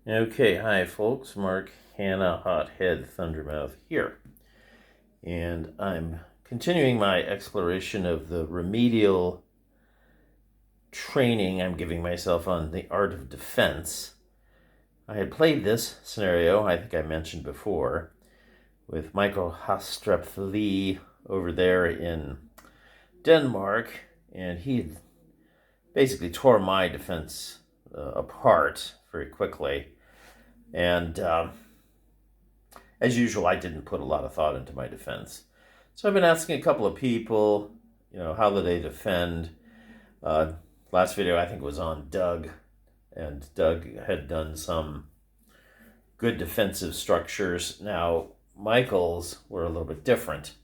Okay, hi folks, Mark Hanna Hothead Thundermouth here. And I'm continuing my exploration of the remedial training I'm giving myself on the art of defense. I had played this scenario, I think I mentioned before, with Michael Hastrup Lee over there in Denmark, and he basically tore my defense apart very quickly. And as usual, I didn't put a lot of thought into my defense. So I've been asking a couple of people, how do they defend? Last video, I think, was on Doug, and Doug had done some good defensive structures. Now, Michael's were a little bit different,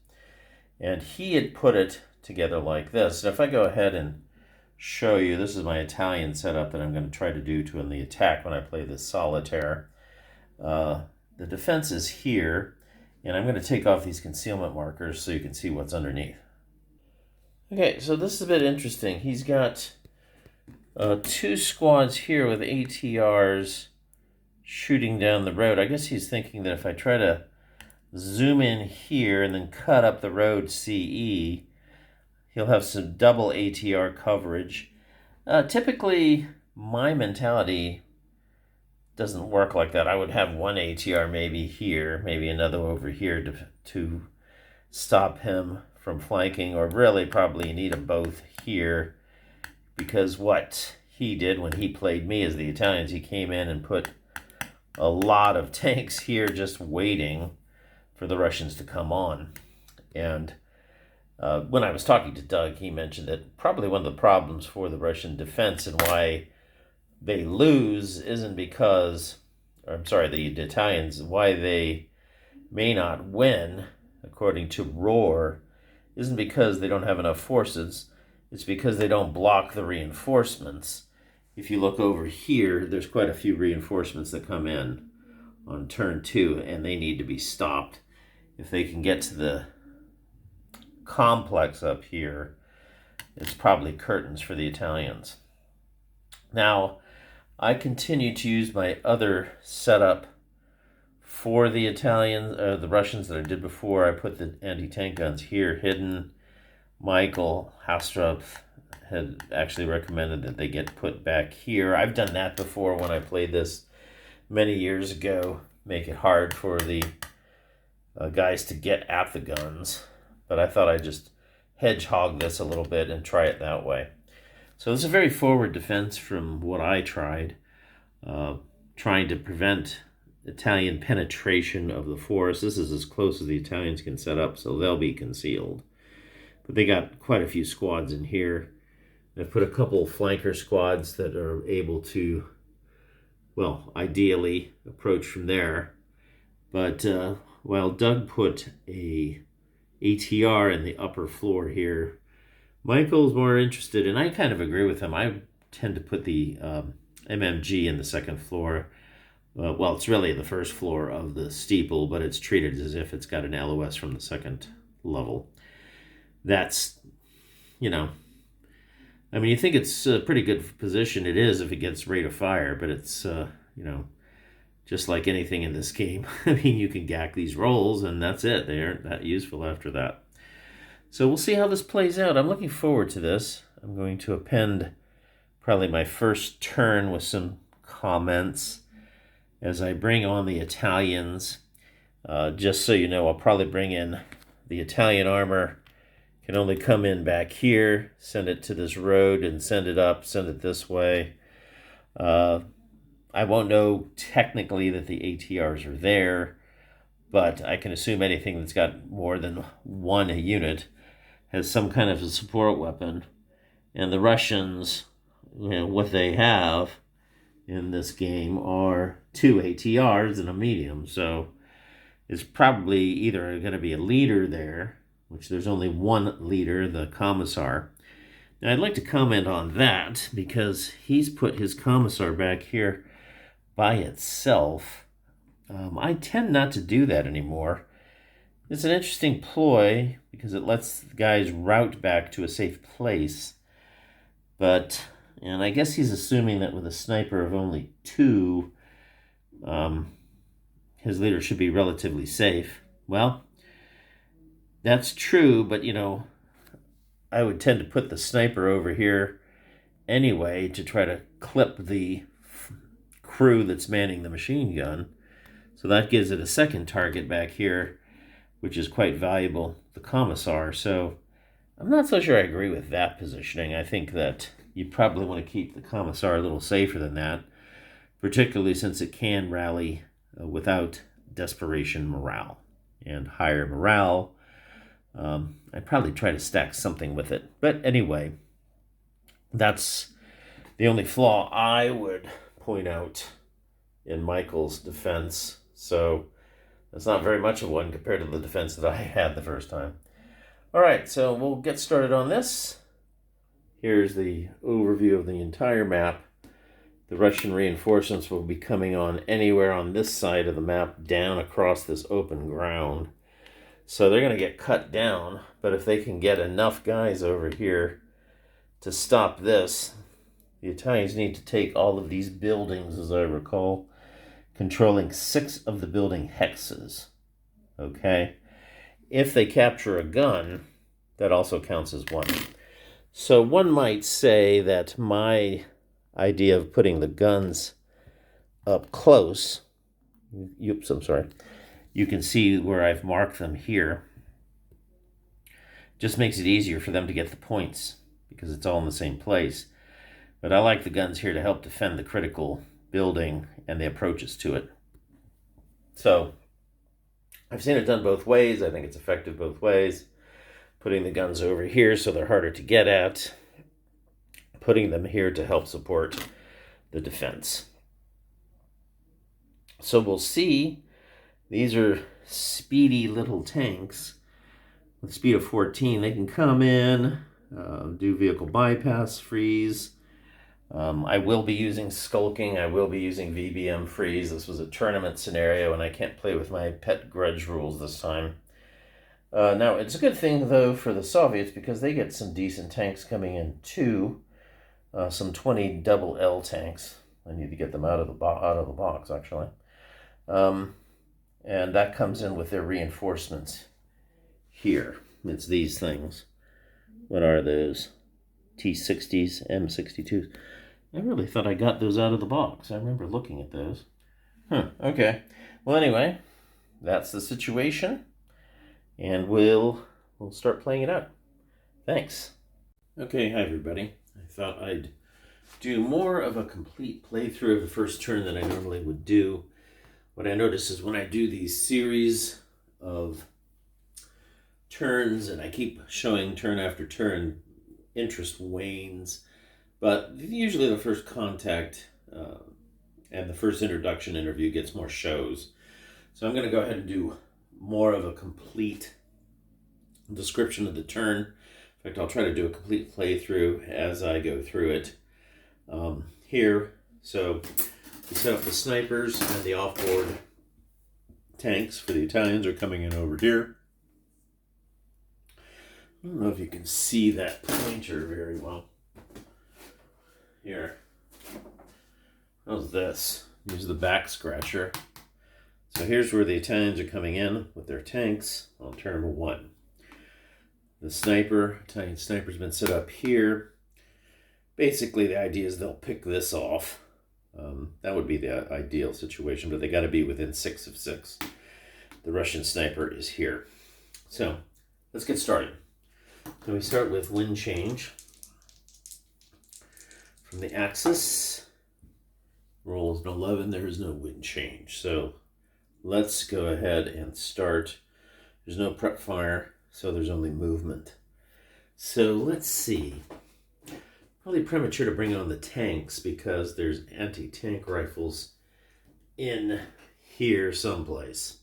and he had put it together like this. And if I go ahead and show you, this is my Italian setup that I'm going to try to do in the attack when I play this solitaire. The defense is here, and I'm going to take off these concealment markers so you can see what's underneath. Okay, so this is a bit interesting. He's got two squads here with ATRs shooting down the road. I guess he's thinking that if I try to zoom in here and then cut up the road CE, he'll have some double ATR coverage. Typically, my mentality doesn't work like that. I would have one ATR maybe here, maybe another over here to stop him from flanking, or really probably need them both here, because what he did when he played me as the Italians, he came in and put a lot of tanks here just waiting for the Russians to come on. And when I was talking to Doug, he mentioned that probably one of the problems for the Russian defense and why they lose isn't because, the Italians, why they may not win, according to Roar, isn't because they don't have enough forces. It's because they don't block the reinforcements. If you look over here, there's quite a few reinforcements that come in on turn 2, and they need to be stopped. If they can get to the complex up here, it's probably curtains for the Italians. Now, I continue to use my other setup for the Italians, the Russians that I did before. I put the anti-tank guns here hidden. Michael Hastrup had actually recommended that they get put back here. I've done that before when I played this many years ago. Make it hard for the guys to get at the guns. But I thought I'd just hedgehog this a little bit and try it that way. So this is a very forward defense from what I tried, trying to prevent Italian penetration of the forest. This is as close as the Italians can set up, so they'll be concealed. But they got quite a few squads in here. I've put a couple flanker squads that are able to, well, ideally approach from there. But while Doug put a ATR in the upper floor here, Michael's more interested, and I kind of agree with him. I tend to put the MMG in the second floor. Well, it's really the first floor of the steeple, but it's treated as if it's got an LOS from the second level. That's, you think it's a pretty good position. It is if it gets rate of fire, but it's, just like anything in this game. You can gack these rolls, and that's it. They aren't that useful after that. So we'll see how this plays out. I'm looking forward to this. I'm going to append probably my first turn with some comments as I bring on the Italians. Just so you know, I'll probably bring in the Italian armor. Can only come in back here, send it to this road, and send it up, send it this way. I won't know technically that the ATRs are there, but I can assume anything that's got more than one unit has some kind of a support weapon. And the Russians, what they have in this game are two ATRs and a medium. So it's probably either going to be a leader there, which there's only one leader, the commissar. Now I'd like to comment on that because he's put his commissar back here by itself. I tend not to do that anymore. It's an interesting ploy because it lets guys route back to a safe place. And I guess he's assuming that with a sniper of only 2, his leader should be relatively safe. Well, that's true, but I would tend to put the sniper over here anyway to try to clip the crew that's manning the machine gun. So that gives it a second target back here, which is quite valuable, the commissar. So I'm not so sure I agree with that positioning. I think that you probably want to keep the commissar a little safer than that, particularly since it can rally without desperation morale. And higher morale, I'd probably try to stack something with it. But anyway, that's the only flaw I would point out in Michael's defense. So that's not very much of one compared to the defense that I had the first time. All right, so we'll get started on this. Here's the overview of the entire map. The Russian reinforcements will be coming on anywhere on this side of the map down across this open ground. So they're going to get cut down, but if they can get enough guys over here to stop this, the Italians need to take all of these buildings, as I recall, controlling 6 of the building hexes. Okay? If they capture a gun, that also counts as 1. So one might say that my idea of putting the guns up close, I'm sorry, you can see where I've marked them here, just makes it easier for them to get the points because it's all in the same place. But I like the guns here to help defend the critical building and the approaches to it. So I've seen it done both ways. I think it's effective both ways. Putting the guns over here so they're harder to get at. Putting them here to help support the defense. So we'll see. These are speedy little tanks. With a speed of 14, they can come in, do vehicle bypass, freeze. I will be using skulking. I will be using VBM freeze. This was a tournament scenario, and I can't play with my pet grudge rules this time. Now, it's a good thing, though, for the Soviets, because they get some decent tanks coming in, too. Some 20 double L tanks. I need to get them out of the box, actually. And that comes in with their reinforcements here. It's these things. What are those? T-60s, M-62s. I really thought I got those out of the box. I remember looking at those. Okay. Well, anyway, that's the situation. And we'll start playing it out. Thanks. Okay, hi everybody. I thought I'd do more of a complete playthrough of the first turn than I normally would do. What I notice is when I do these series of turns and I keep showing turn after turn, interest wanes. But usually the first contact and the first introduction interview gets more shows. So I'm going to go ahead and do more of a complete description of the turn. In fact, I'll try to do a complete playthrough as I go through it here. So we set up the snipers and the offboard tanks for the Italians are coming in over here. I don't know if you can see that pointer very well. Here. How's this? Use the back scratcher. So here's where the Italians are coming in with their tanks on turn 1. The Italian sniper's been set up here. Basically, the idea is they'll pick this off. That would be the ideal situation, but they got to be within 6 of 6. The Russian sniper is here. So let's get started. So we start with wind change. From the axis, roll is an 11, there is no wind change. So let's go ahead and start. There's no prep fire, so there's only movement. So let's see. Probably premature to bring on the tanks because there's anti-tank rifles in here someplace.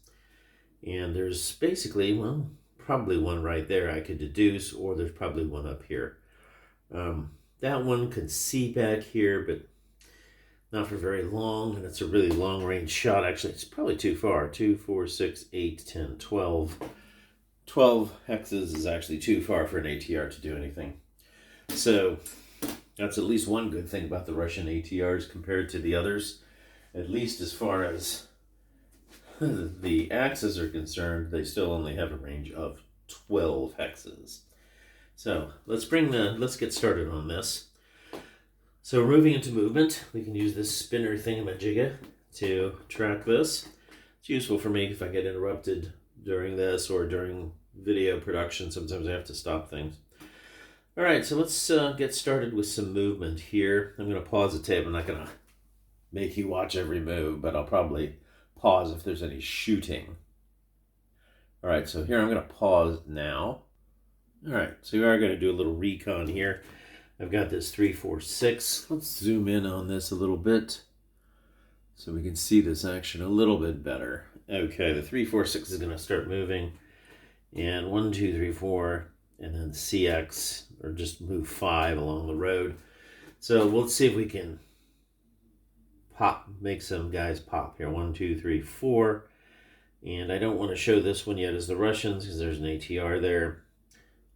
And there's basically, well, probably one right there I could deduce, or there's probably one up here. That one can see back here, but not for very long, and it's a really long-range shot. Actually, it's probably too far. 2, 4, 6, 8, 10, 12. 12 hexes is actually too far for an ATR to do anything. So that's at least one good thing about the Russian ATRs compared to the others. at least as far as the axes are concerned, they still only have a range of 12 hexes. So let's get started on this. So moving into movement, we can use this spinner thingamajigga to track this. It's useful for me if I get interrupted during this or during video production. Sometimes I have to stop things. All right, so let's get started with some movement here. I'm going to pause the tape. I'm not going to make you watch every move, but I'll probably pause if there's any shooting. All right, so here I'm going to pause now. All right, so we are going to do a little recon here. I've got this 3-4-6. Let's zoom in on this a little bit so we can see this action a little bit better. Okay, the 3-4-6 is going to start moving, and 1, 2, 3, 4, and then CX, or just move 5 along the road. So let's see if we can make some guys pop here. 1, 2, 3, 4. And I don't want to show this one yet as the Russians because there's an ATR there.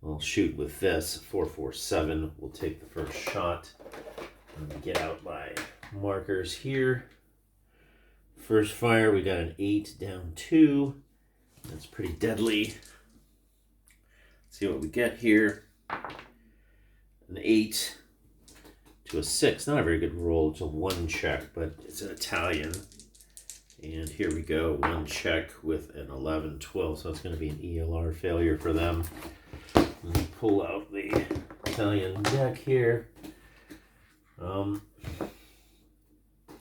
I'll shoot with this. 4-4-7 will take the first shot. Let me get out my markers here. First fire, we got an 8 down 2. That's pretty deadly. Let's see what we get here. An 8 to a 6. Not a very good roll. It's a 1 check, but it's an Italian. And here we go. 1 check with an 11-12. So it's going to be an ELR failure for them. Let me pull out the Italian deck here.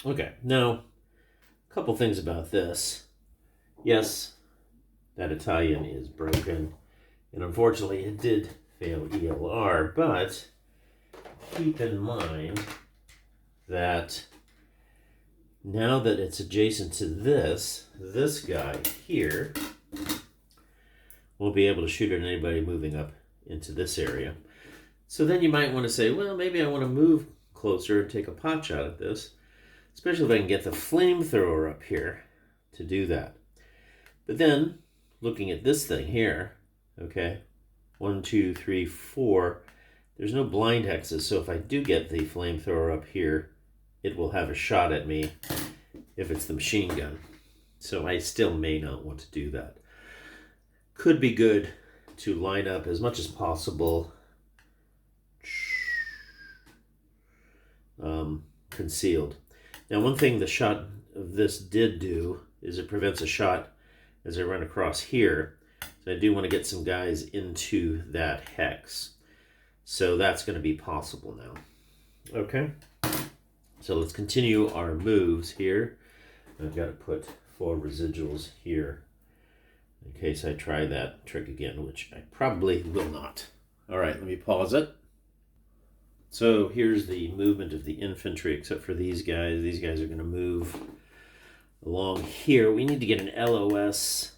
Okay, now, a couple things about this. Yes, that Italian is broken, and unfortunately it did fail ELR, but keep in mind that now that it's adjacent to this guy here will be able to shoot at anybody moving up into this area. So then you might want to say, well, maybe I want to move closer and take a pot shot at this, especially if I can get the flamethrower up here to do that. But then, looking at this thing here, okay, 1, 2, 3, 4, there's no blind hexes, so if I do get the flamethrower up here, it will have a shot at me if it's the machine gun. So I still may not want to do that. Could be good to line up as much as possible concealed. Now, one thing the shot of this did do is it prevents a shot as I run across here. So I do want to get some guys into that hex. So that's going to be possible now. Okay. So let's continue our moves here. I've got to put 4 residuals here in case I try that trick again, which I probably will not. All right, let me pause it. So here's the movement of the infantry, except for these guys. These guys are going to move along here. We need to get an LOS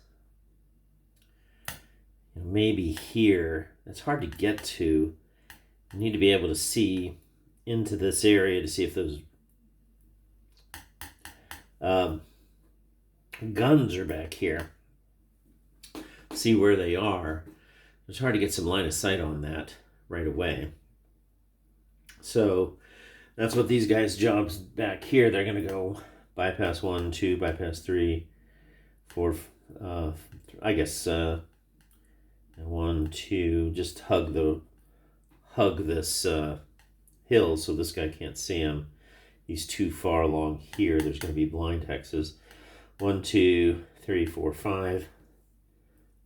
maybe here. It's hard to get to. You need to be able to see into this area to see if those guns are back here. See where they are. It's hard to get some line of sight on that right away. So that's what these guys' jobs back here. They're going to go bypass 1, 2, bypass 3, 4. I guess 1, 2. Just hug this hill so this guy can't see him. He's too far along here. There's going to be blind hexes. 1, 2, 3, 4, 5.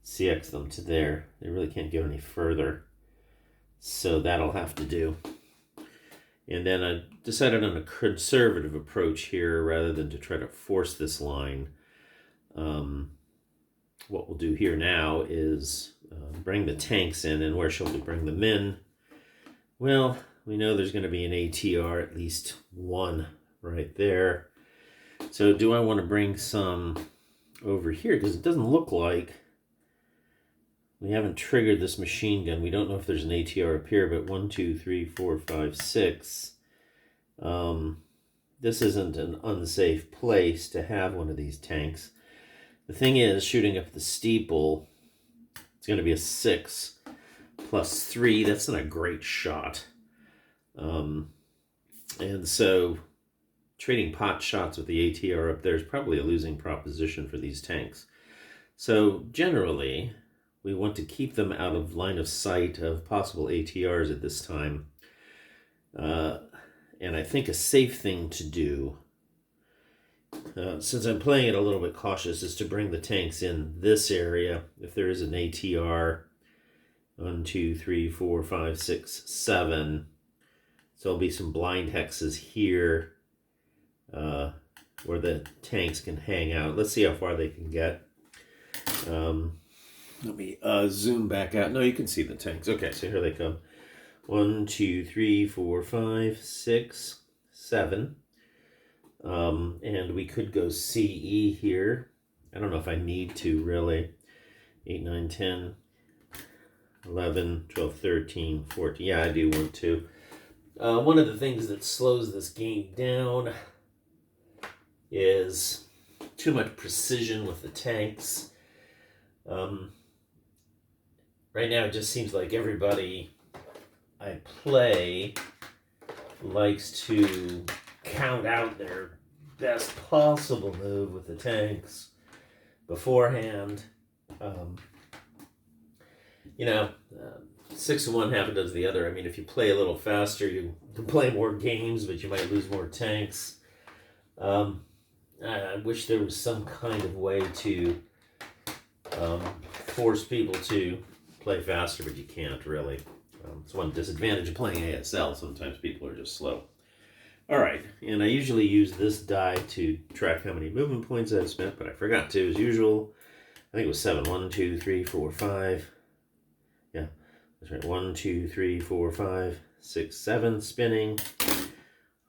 CX them to there. They really can't go any further. So that'll have to do. And then I decided on a conservative approach here rather than to try to force this line. What we'll do here now is bring the tanks in. And where shall we bring them in? Well, we know there's going to be an ATR, at least one right there. So do I want to bring some over here? Because it doesn't look like we haven't triggered this machine gun. We don't know if there's an ATR up here, but 1, 2, 3, 4, 5, 6. This isn't an unsafe place to have one of these tanks. The thing is, shooting up the steeple, it's going to be a 6 plus 3. That's not a great shot. And so trading pot shots with the ATR up there is probably a losing proposition for these tanks. So generally, we want to keep them out of line of sight of possible ATRs at this time. And I think a safe thing to do, since I'm playing it a little bit cautious, is to bring the tanks in this area. If there is an ATR, 1, 2, 3, 4, 5, 6, 7. So there'll be some blind hexes here where the tanks can hang out. Let's see how far they can get. Let me zoom back out. No, you can see the tanks. Okay, so here they come. 1, 2, 3, 4, 5, 6, 7. And we could go CE here. I don't know if I need to really. 8, 9, 10, 11, 12, 13, 14. Yeah, I do want to. One of the things that slows this game down is too much precision with the tanks. Right now, it just seems like everybody I play likes to count out their best possible move with the tanks beforehand. 6 of one, half a dozen of the other. I mean, if you play a little faster, you can play more games, but you might lose more tanks. I wish there was some kind of way to force people to play faster, but you can't really. It's one disadvantage of playing ASL. Sometimes people are just slow. All right, and I usually use this die to track how many movement points I've spent, but I forgot to, as usual. I think it was 7. 1, 2, 3, 4, 5. Yeah, that's right. 1, 2, 3, 4, 5, 6, 7. Spinning,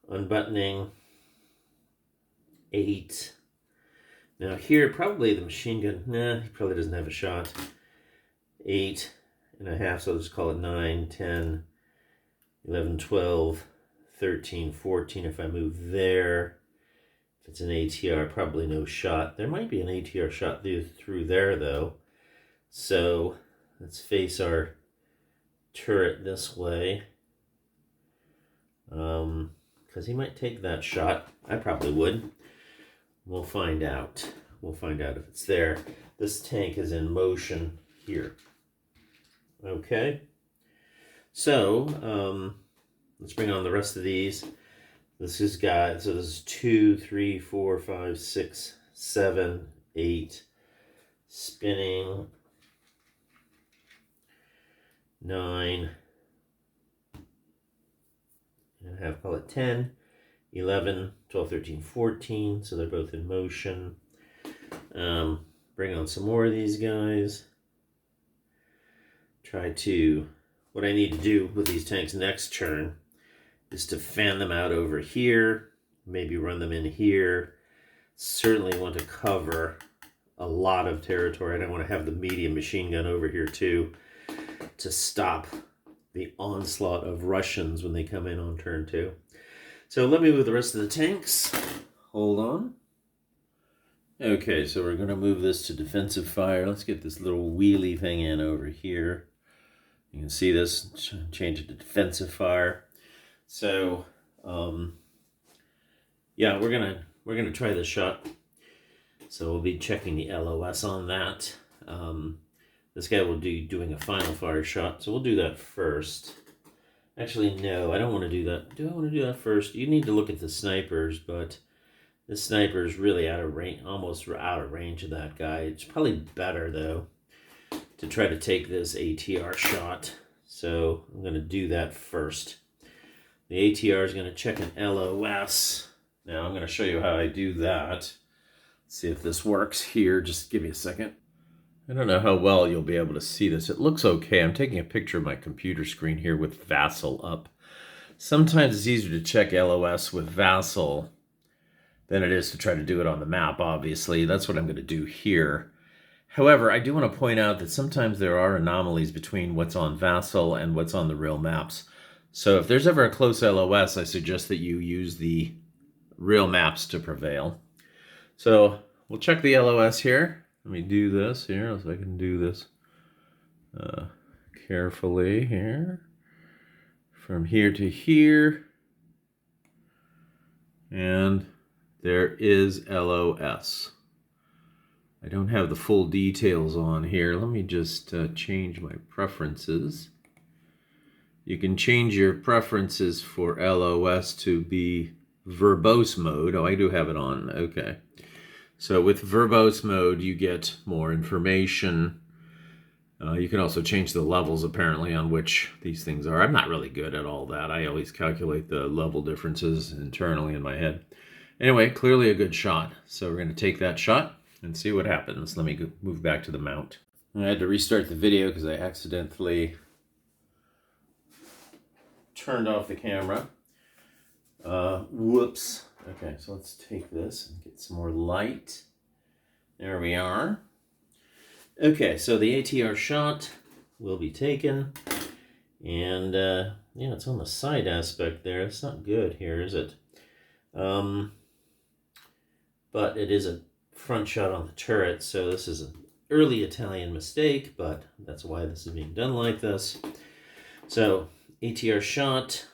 unbuttoning, 8. Now here, probably the machine gun. Nah, he probably doesn't have a shot. 8 and a half, so I'll just call it 9, 10, 11, 12, 13, 14. If I move there, if it's an ATR, probably no shot. There might be an ATR shot through there, though. So let's face our turret this way. Because he might take that shot. I probably would. We'll find out. We'll find out if it's there. This tank is in motion here. Okay. So, let's bring on the rest of these. This is so this is 2, 3, 4, 5, 6, 7, 8. Spinning. 9. And have, call it 10. 11, 12, 13, 14. So they're both in motion. Bring on some more of these guys. What I need to do with these tanks next turn is to fan them out over here, maybe run them in here. Certainly want to cover a lot of territory. I don't want to have the medium machine gun over here too to stop the onslaught of Russians when they come in on turn 2. So let me move the rest of the tanks. Hold on. Okay, so we're going to move this to defensive fire. Let's get this little wheelie thing in over here. You can see this, change it to defensive fire. So, yeah, we're gonna try this shot. So we'll be checking the LOS on that. This guy will be doing a final fire shot, so we'll do that first. Actually, no, I don't want to do that. Do I want to do that first? You need to look at the snipers, but this sniper is really out of range, almost out of range of that guy. It's probably better though to try to take this ATR shot. So I'm going to do that first. The ATR is going to check an LOS. Now I'm going to show you how I do that. Let's see if this works here. Just give me a second. I don't know how well you'll be able to see this. It looks okay. I'm taking a picture of my computer screen here with Vassal up. Sometimes it's easier to check LOS with Vassal than it is to try to do it on the map, obviously. That's what I'm going to do here. However, I do want to point out that sometimes there are anomalies between what's on Vassal and what's on the real maps. So if there's ever a close LOS, I suggest that you use the real maps to prevail. So we'll check the LOS here. Let me do this here, so I can do this carefully here. From here to here. And there is LOS. I don't have the full details on here. Let me just change my preferences. You can change your preferences for LOS to be verbose mode. Oh, I do have it on. Okay. So with verbose mode, you get more information. You can also change the levels, apparently, on which these things are. I'm not really good at all that. I always calculate the level differences internally in my head. Anyway, clearly a good shot. So we're going to take that shot and see what happens. Let me move back to the mount. I had to restart the video because I accidentally turned off the camera. Whoops. Okay, so let's take this and get some more light. There we are. Okay, so the ATR shot will be taken. And, yeah, it's on the side aspect there. It's not good here, is it? But it is a front shot on the turret, so this is an early Italian mistake, but that's why this is being done like this. So, ATR shot,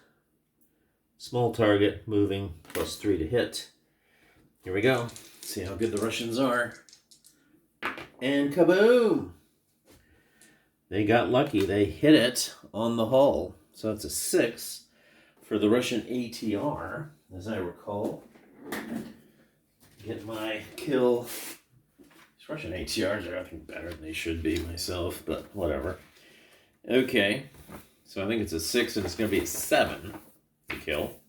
small target, moving, +3 to hit. Here we go. See how good the Russians are. And kaboom! They got lucky. They hit it on the hull. So it's a 6 for the Russian ATR, as I recall. Get my kill. These Russian ATRs are, I think, better than they should be myself, but whatever. Okay. So I think it's a 6, and it's going to be a 7 to kill.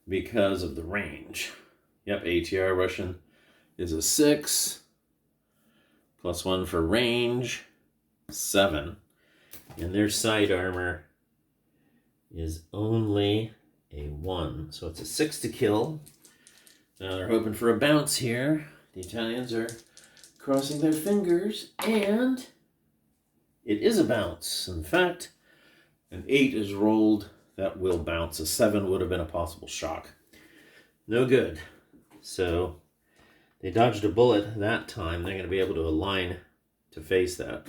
Because of the range. Yep, ATR Russian is a 6. +1 for range. 7. And their side armor is only a 1. So it's a 6 to kill. Now they're hoping for a bounce here. The Italians are crossing their fingers. And it is a bounce. In fact, an 8 is rolled. That will bounce. A 7 would have been a possible shock. No good. So they dodged a bullet that time. They're going to be able to align to face that.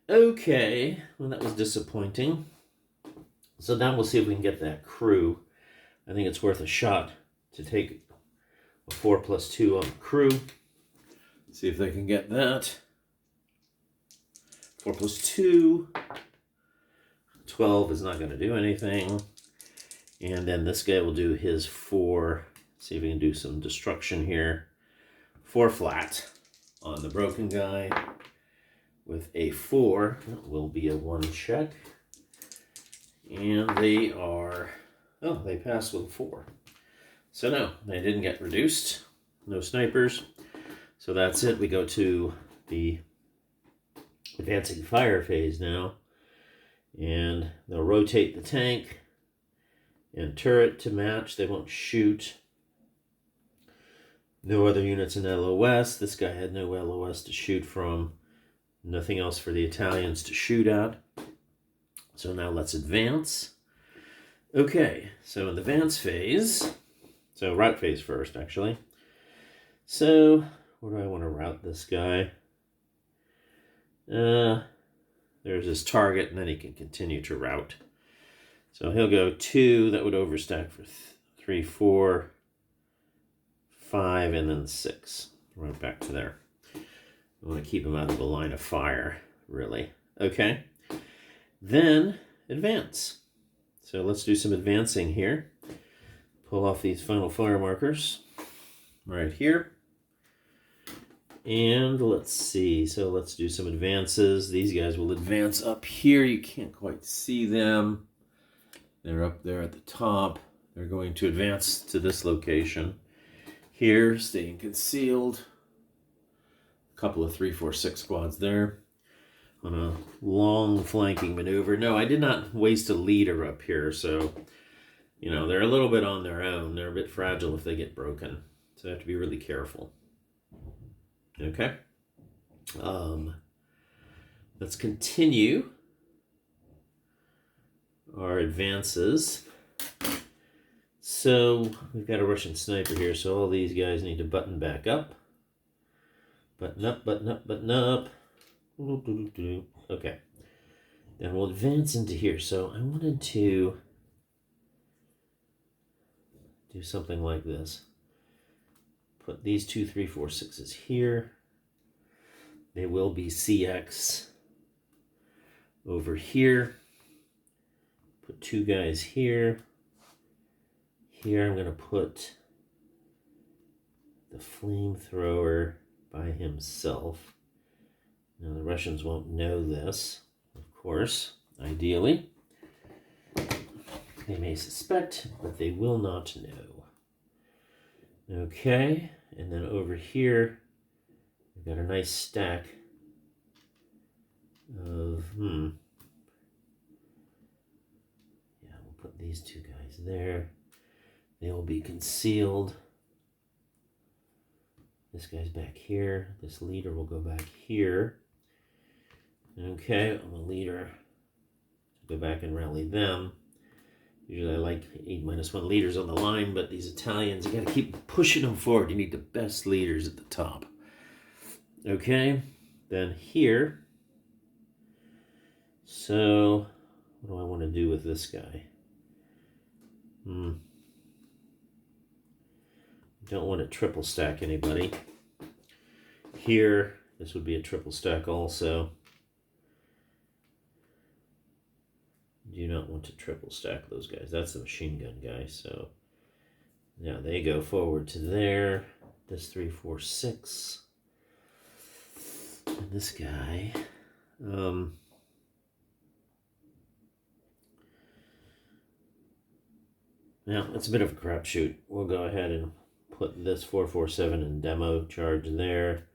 Okay. Well, that was disappointing. So now we'll see if we can get that crew. I think it's worth a shot to take a 4+2 on the crew. See if they can get that. 4+2. 12 is not going to do anything. And then this guy will do his 4. See if we can do some destruction here. 4 flat on the broken guy with a 4. That will be a 1 check. And they are, oh, they passed with a 4. So no, they didn't get reduced. No snipers. So that's it. We go to the advancing fire phase now. And they'll rotate the tank and turret to match. They won't shoot. No other units in LOS. This guy had no LOS to shoot from. Nothing else for the Italians to shoot at. So now let's advance. Okay, so in the advance phase, so route phase first, actually. So, where do I want to route this guy? There's his target, and then he can continue to route. So he'll go 2, that would overstack for 3, 4, 5, and then 6. Right back to there. I want to keep him out of the line of fire, really. Okay. Then, advance. So let's do some advancing here. Pull off these final fire markers right here. And let's see. So let's do some advances. These guys will advance up here. You can't quite see them. They're up there at the top. They're going to advance to this location. Here, staying concealed. A couple of 3, 4, 6 squads there. On a long flanking maneuver. No, I did not waste a leader up here, so, you know, they're a little bit on their own. They're a bit fragile if they get broken. So I have to be really careful. Okay. Let's continue our advances. So we've got a Russian sniper here, so all these guys need to button back up. Button up, button up, button up. Okay. Then we'll advance into here. So I wanted to do something like this. Put these 2, 3, 4, 6s here. They will be CX over here. Put 2 guys here. Here I'm going to put the flamethrower by himself. Now the Russians won't know this, of course, ideally. They may suspect, but they will not know. Okay, and then over here, we've got a nice stack of, yeah, we'll put these 2 guys there. They will be concealed. This guy's back here. This leader will go back here. Okay, I'm a leader. Go back and rally them. Usually I like 8-1 leaders on the line, but these Italians, you gotta keep pushing them forward. You need the best leaders at the top. Okay, then here. So, what do I want to do with this guy? Don't want to triple stack anybody. Here, this would be a triple stack also. Do not want to triple stack those guys. That's the machine gun guy. So now they go forward to there. This 3, 4, 6. And this guy. Now it's a bit of a crapshoot. We'll go ahead and put this 447 in demo charge there.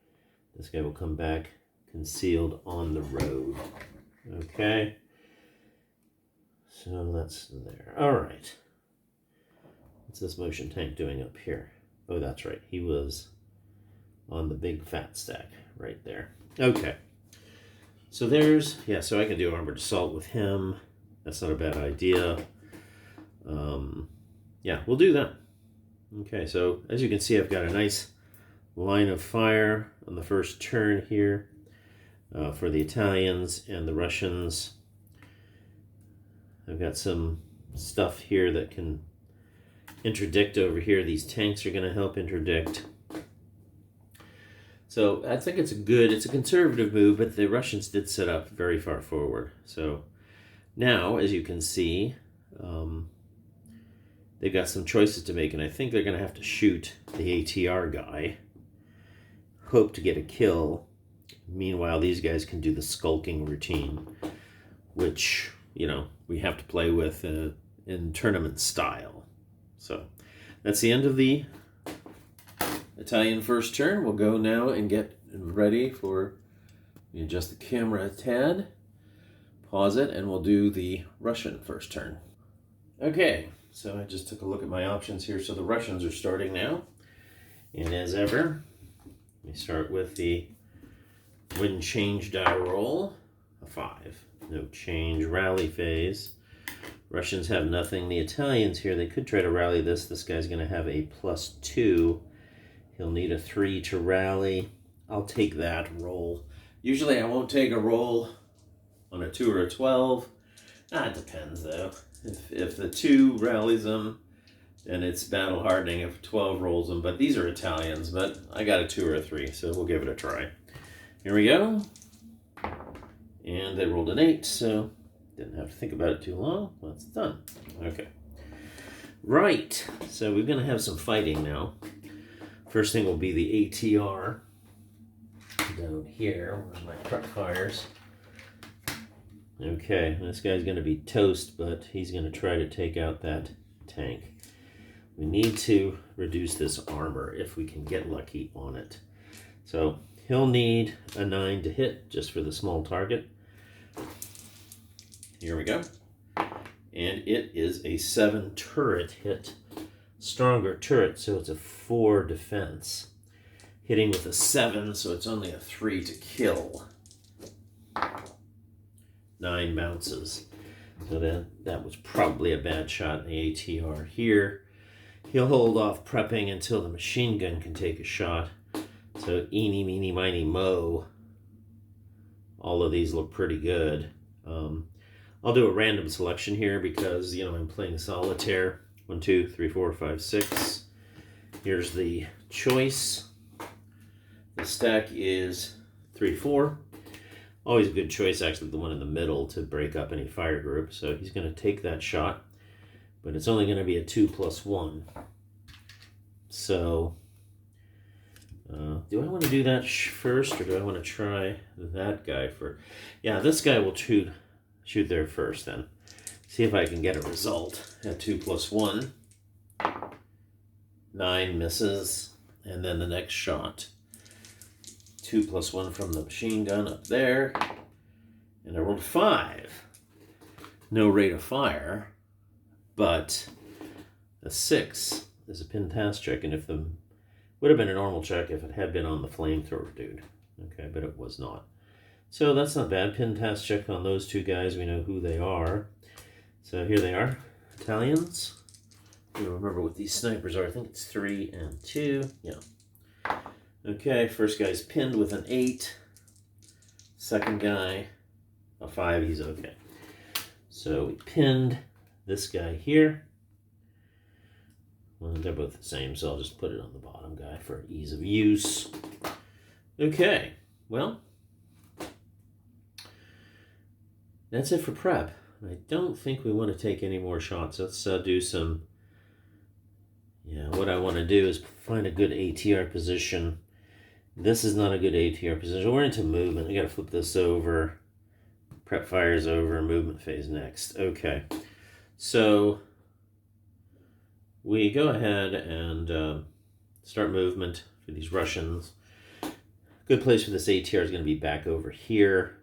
This guy will come back concealed on the road. Okay. So that's there. All right. What's this motion tank doing up here? Oh, that's right. He was on the big fat stack right there. Okay. So there's, yeah, so I can do armored assault with him. That's not a bad idea. Yeah, we'll do that. Okay, so as you can see, I've got a nice line of fire on the first turn here for the Italians and the Russians. I've got some stuff here that can interdict over here. These tanks are going to help interdict. So I think it's a conservative move, but the Russians did set up very far forward. So now, as you can see, they've got some choices to make, and I think they're going to have to shoot the ATR guy, hope to get a kill. Meanwhile, these guys can do the skulking routine, which, you know, we have to play with in tournament style. So that's the end of the Italian first turn. We'll go now and get ready for, adjust the camera a tad, pause it, and we'll do the Russian first turn. Okay, so I just took a look at my options here. So the Russians are starting now. And as ever, we start with the win change die roll, a 5. No change rally phase. Russians have nothing. The Italians here, they could try to rally this. This guy's going to have a +2. He'll need a 3 to rally. I'll take that roll. Usually I won't take a roll on a 2 or a 12. It depends though. If the 2 rallies them, then it's battle hardening. If 12 rolls them, but these are Italians, but I got a 2 or a 3, so we'll give it a try. Here we go. And they rolled an 8, so didn't have to think about it too long. Well, it's done. Okay. Right, so we're going to have some fighting now. First thing will be the ATR down here, where my truck fires. Okay, this guy's going to be toast, but he's going to try to take out that tank. We need to reduce this armor if we can get lucky on it. So he'll need a 9 to hit just for the small target. Here we go. And it is a 7 turret hit. Stronger turret, so it's a 4 defense. Hitting with a 7, so it's only a 3 to kill. 9 bounces. So then that was probably a bad shot in the ATR here. He'll hold off prepping until the machine gun can take a shot. So eeny, meeny, miny, mo. All of these look pretty good. I'll do a random selection here because, I'm playing solitaire. 1, 2, 3, 4, 5, 6. Here's the choice. The stack is 3, 4. Always a good choice, actually, the one in the middle to break up any fire group. So he's going to take that shot, but it's only going to be a 2+1. So, do I want to do that first, or do I want to try that guy first? Yeah, this guy will shoot there first then. See if I can get a result at 2+1. 9 misses, and then the next shot. 2+1 from the machine gun up there, and I rolled 5. No rate of fire, but a 6 is a pin task check, and if the would have been a normal check if it had been on the flamethrower dude. Okay, but it was not. So that's not bad. Pin task check on those two guys. We know who they are. So here they are, Italians. You remember what these snipers are. I think it's 3 and 2. Yeah. Okay, first guy's pinned with an 8. Second guy, a 5. He's okay. So we pinned this guy here. Well, they're both the same, so I'll just put it on the bottom guy for ease of use. Okay, well, that's it for prep. I don't think we want to take any more shots. Let's do some... Yeah, what I want to do is find a good ATR position. This is not a good ATR position. We're into movement. I got to flip this over. Prep fire's over. Movement phase next. Okay. So we go ahead and start movement for these Russians. Good place for this ATR is going to be back over here.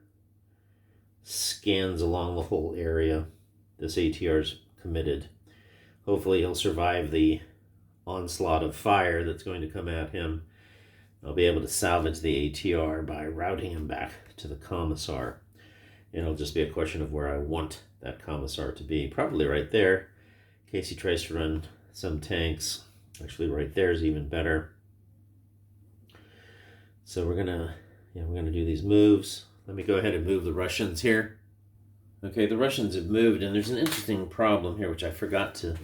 Scans along the whole area. This ATR's committed. Hopefully he'll survive the onslaught of fire that's going to come at him. I'll be able to salvage the ATR by routing him back to the commissar. It'll just be a question of where I want that commissar to be. Probably right there, in case he tries to run some tanks. Actually, right there is even better. So we're gonna do these moves. Let me go ahead and move the Russians here. Okay, the Russians have moved, and there's an interesting problem here, which I forgot to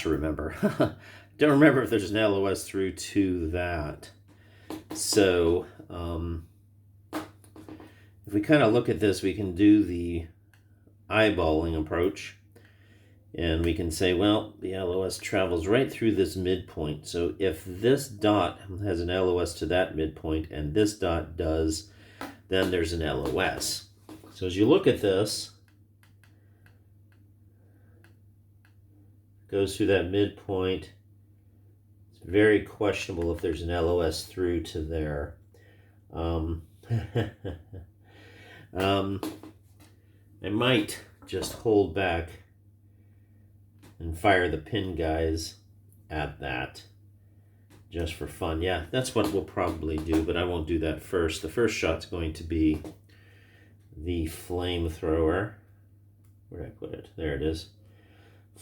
remember. Don't remember if there's an LOS through to that. So, if we kind of look at this, we can do the eyeballing approach. And we can say, well, the LOS travels right through this midpoint. So if this dot has an LOS to that midpoint, and this dot does, then there's an LOS. So as you look at this, goes through that midpoint. It's very questionable if there's an LOS through to there. I might just hold back and fire the pin guys at that just for fun. Yeah, that's what we'll probably do, but I won't do that first. The first shot's going to be the flamethrower. Where did I put it? There it is.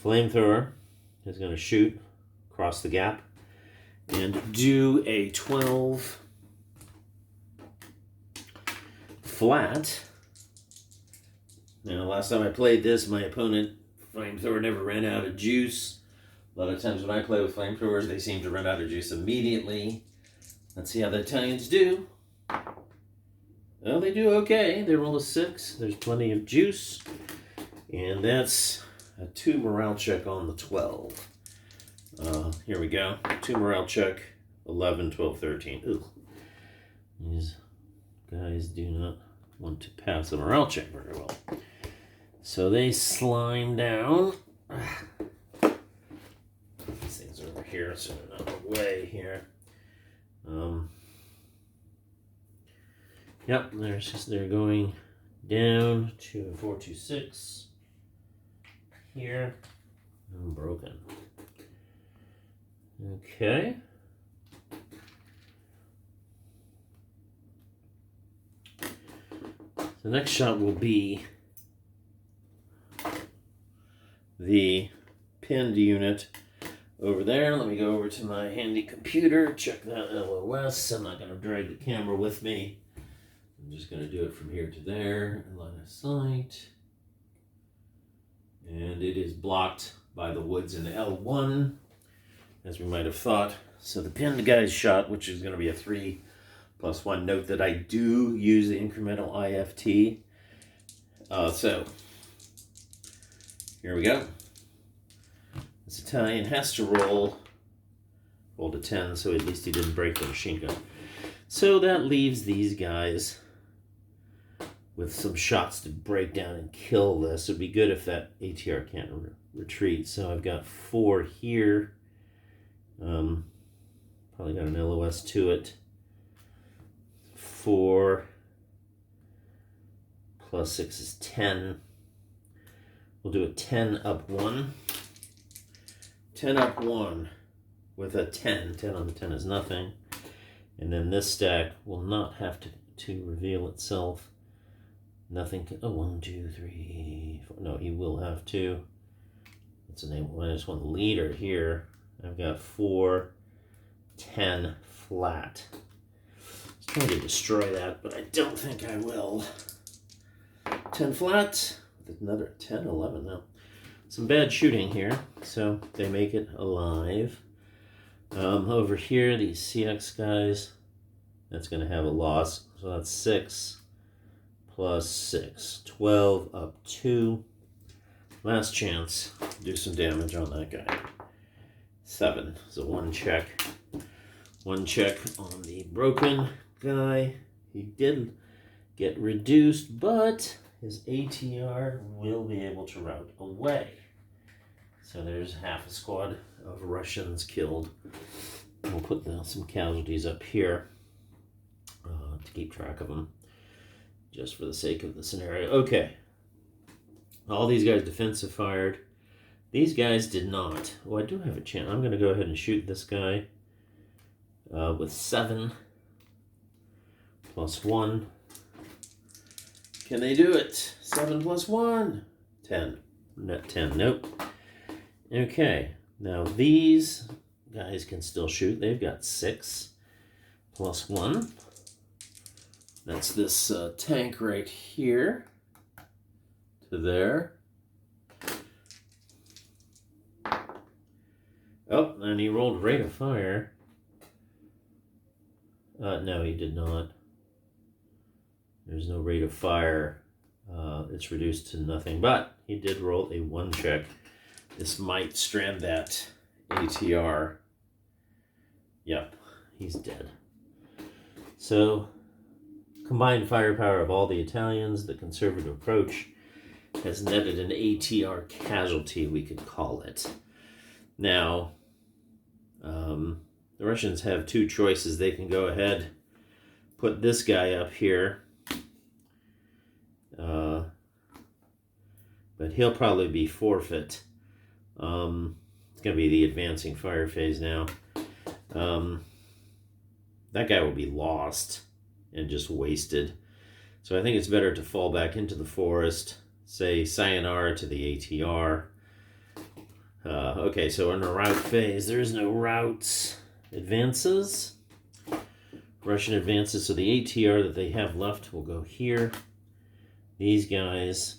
Flamethrower is going to shoot across the gap and do a 12 flat. Now, last time I played this, my opponent, flamethrower, never ran out of juice. A lot of times when I play with flamethrowers, they seem to run out of juice immediately. Let's see how the Italians do. Well, they do okay. They roll a 6. There's plenty of juice. And that's a 2 morale check on the 12. Here we go. 2 morale check. 11, 12, 13. Ooh. These guys do not want to pass the morale check very well. So they slime down. These things over here, so they're not in the way here. Yep, they're going down to 426 here. I'm broken. Okay. The next shot will be the pinned unit over there. Let me go over to my handy computer, check that LOS. I'm not going to drag the camera with me. I'm just going to do it from here to there, line of sight. And it is blocked by the woods in L1, as we might have thought. So the pinned guy's shot, which is going to be a 3+1. Note that I do use the incremental IFT. So here we go. This Italian has to roll to 10, so at least he didn't break the machine gun. So that leaves these guys with some shots to break down and kill this. It'd be good if that ATR can't retreat. So I've got 4 here. Probably got an LOS to it. 4 plus 6 is 10. We'll do a 10 up 1. 10 up 1 with a 10. 10 on the 10 is nothing. And then this stack will not have to reveal itself. Nothing can, oh, 1, 2, 3, 4. No, he will have to. Let's enable -1 leader here. I've got 4, 10 flat. I was trying to destroy that, but I don't think I will. 10 flat with another 10, 11 now. Some bad shooting here, so they make it alive. Over here, these CX guys, that's going to have a loss. So that's 6 plus 6. 12 up 2. Last chance to do some damage on that guy. 7. So 1 check. 1 check on the broken guy. He did get reduced, but his ATR will be able to route away. So there's half a squad of Russians killed. We'll put some casualties up here to keep track of them, just for the sake of the scenario. Okay. All these guys defensive fired. These guys did not. Oh, I do have a chance. I'm going to go ahead and shoot this guy with 7 plus 1. Can they do it? 7 plus 1. 10. Net 10. Nope. Okay. Now these guys can still shoot. They've got 6 plus 1. That's this tank right here to there. Oh, and he rolled rate of fire. No, he did not. There's no rate of fire. It's reduced to nothing, but he did roll a 1 check. This might strand that ATR. Yep, he's dead. So, combined firepower of all the Italians, the conservative approach has netted an ATR casualty, we could call it. Now, the Russians have 2 choices. They can go ahead, put this guy up here, but he'll probably be forfeit. It's going to be the advancing fire phase now. That guy will be lost and just wasted. So I think it's better to fall back into the forest, say sayonara to the ATR. Okay, so in the rout phase, there is no routes. Advances. Russian advances, so the ATR that they have left will go here. These guys,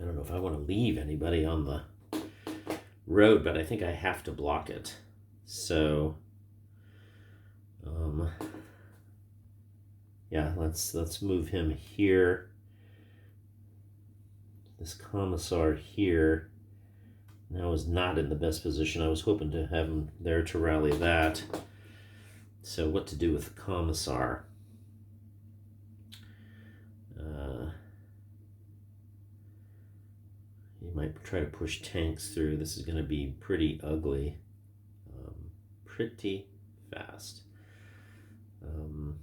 I don't know if I want to leave anybody on the road, but I think I have to block it. So, yeah, let's move him here. This commissar here now is not in the best position. I was hoping to have him there to rally that. So what to do with the commissar? You might try to push tanks through. This is going to be pretty ugly. Pretty fast. I'm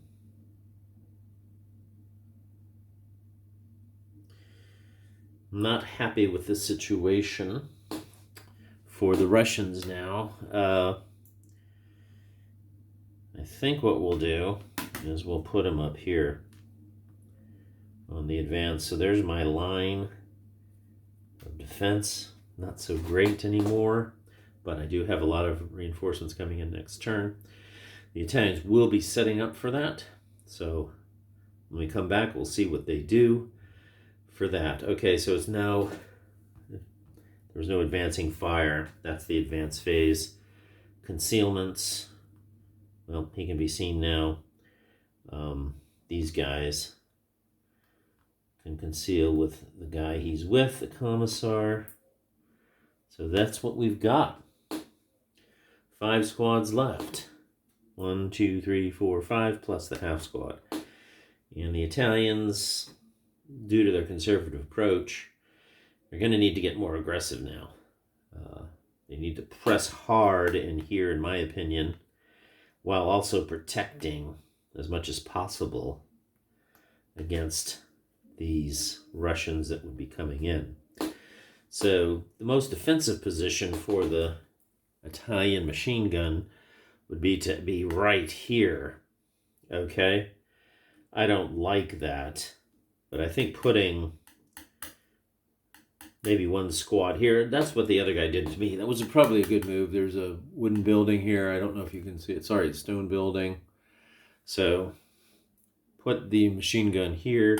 not happy with this situation for the Russians now. I think what we'll do is we'll put him up here on the advance. So there's my line of defense. Not so great anymore, but I do have a lot of reinforcements coming in next turn. The Italians will be setting up for that. So when we come back, we'll see what they do for that. Okay, so it's now the There was no advancing fire. That's the advanced phase. Concealments. Well, he can be seen now. These guys can conceal with the guy he's with, the commissar. So that's what we've got. 5 squads left. 1, 2, 3, 4, 5, plus the half squad. And the Italians, due to their conservative approach, are going to need to get more aggressive now. They need to press hard in here, in my opinion, while also protecting as much as possible against these Russians that would be coming in. So the most defensive position for the Italian machine gun would be to be right here, okay? I don't like that, but I think putting maybe one squad here, that's what the other guy did to me. That was probably a good move. There's a wooden building here. I don't know if you can see it. Sorry, it's stone building. So put the machine gun here,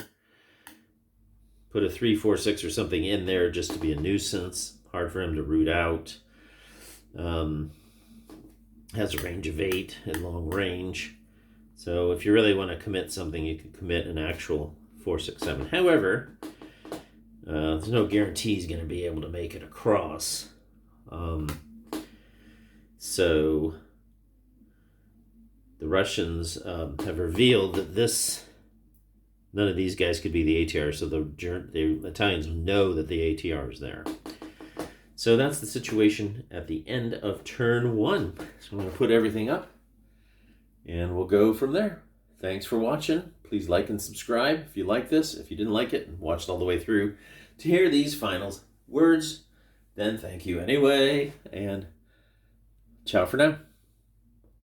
put a 346 or something in there just to be a nuisance. Hard for him to root out. Has a range of 8 at long range. So if you really want to commit something, you can commit an actual 467. However, there's no guarantee he's going to be able to make it across. So the Russians have revealed that none of these guys could be the ATR, so the Italians know that the ATR is there. So that's the situation at the end of turn 1. So I'm going to put everything up, and we'll go from there. Thanks for watching. Please like and subscribe if you like this. If you didn't like it and watched all the way through to hear these final words, then thank you anyway, and ciao for now.